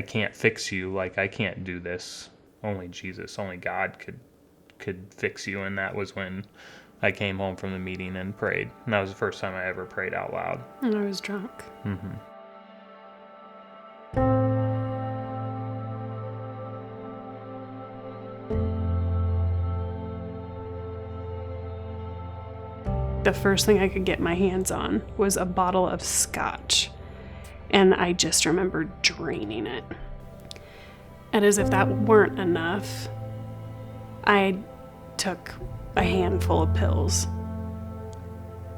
can't fix you. Like, I can't do this. Only Jesus, only God could fix you. And that was when I came home from the meeting and prayed. And that was the first time I ever prayed out loud. And I was drunk. Mm-hmm. The first thing I could get my hands on was a bottle of scotch, and I just remember draining it. And as if that weren't enough, I took a handful of pills.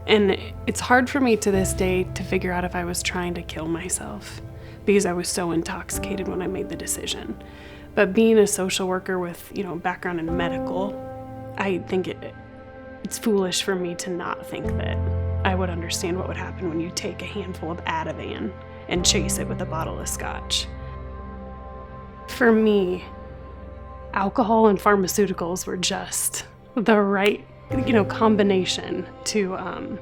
And it's hard for me to this day to figure out if I was trying to kill myself, because I was so intoxicated when I made the decision. But being a social worker with, background in medical, I think it's foolish for me to not think that I would understand what would happen when you take a handful of Ativan and chase it with a bottle of scotch. For me, alcohol and pharmaceuticals were just the right, combination to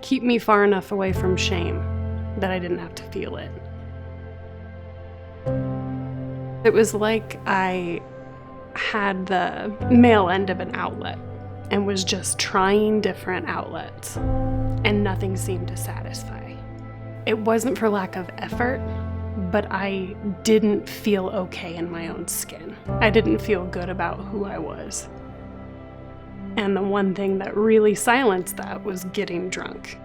keep me far enough away from shame that I didn't have to feel it. It was like I had the male end of an outlet and was just trying different outlets, and nothing seemed to satisfy. It wasn't for lack of effort, but I didn't feel okay in my own skin. I didn't feel good about who I was. And the one thing that really silenced that was getting drunk.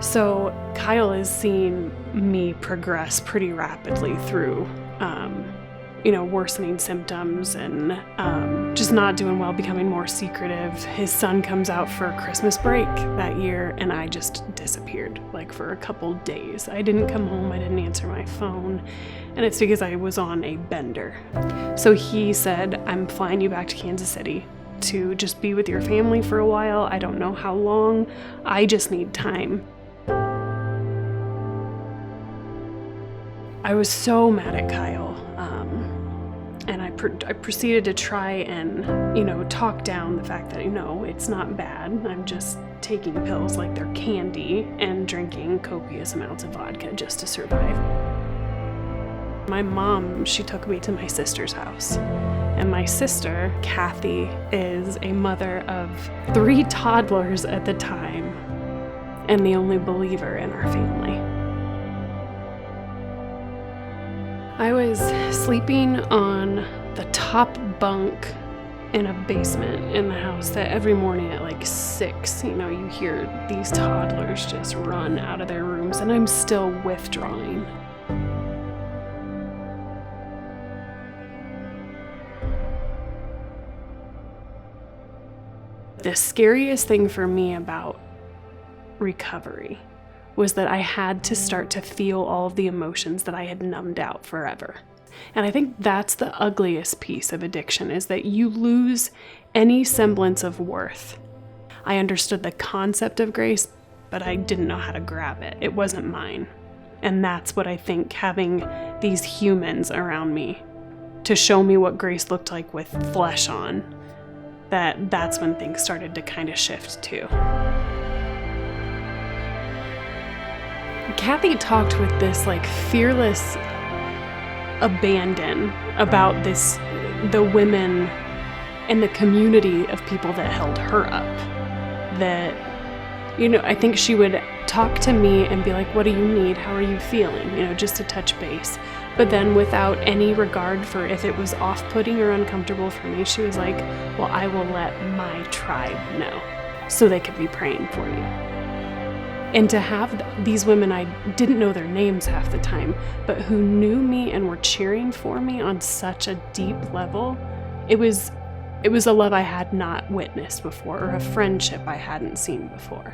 So Kyle is seeing me progress pretty rapidly through worsening symptoms and just not doing well, becoming more secretive. His son comes out for Christmas break that year, and I just disappeared, for a couple days. I didn't come home, I didn't answer my phone, and it's because I was on a bender. So he said, I'm flying you back to Kansas City to just be with your family for a while. I don't know how long. I just need time. I was so mad at Kyle. And I proceeded to try and, talk down the fact that, it's not bad. I'm just taking pills like they're candy and drinking copious amounts of vodka just to survive. My mom, she took me to my sister's house. And my sister, Kathy, is a mother of 3 toddlers at the time and the only believer in our family. I was sleeping on the top bunk in a basement in the house that every morning at 6, you hear these toddlers just run out of their rooms, and I'm still withdrawing. The scariest thing for me about recovery was that I had to start to feel all of the emotions that I had numbed out forever. And I think that's the ugliest piece of addiction, is that you lose any semblance of worth. I understood the concept of grace, but I didn't know how to grab it. It wasn't mine. And that's what I think having these humans around me to show me what grace looked like with flesh on, that's when things started to kind of shift too. Kathy talked with this fearless abandon about the women and the community of people that held her up. That, I think she would talk to me and be like, what do you need? How are you feeling? Just to touch base. But then without any regard for if it was off-putting or uncomfortable for me, she was like, well, I will let my tribe know so they could be praying for you. And to have these women, I didn't know their names half the time, but who knew me and were cheering for me on such a deep level, it was a love I had not witnessed before, or a friendship I hadn't seen before.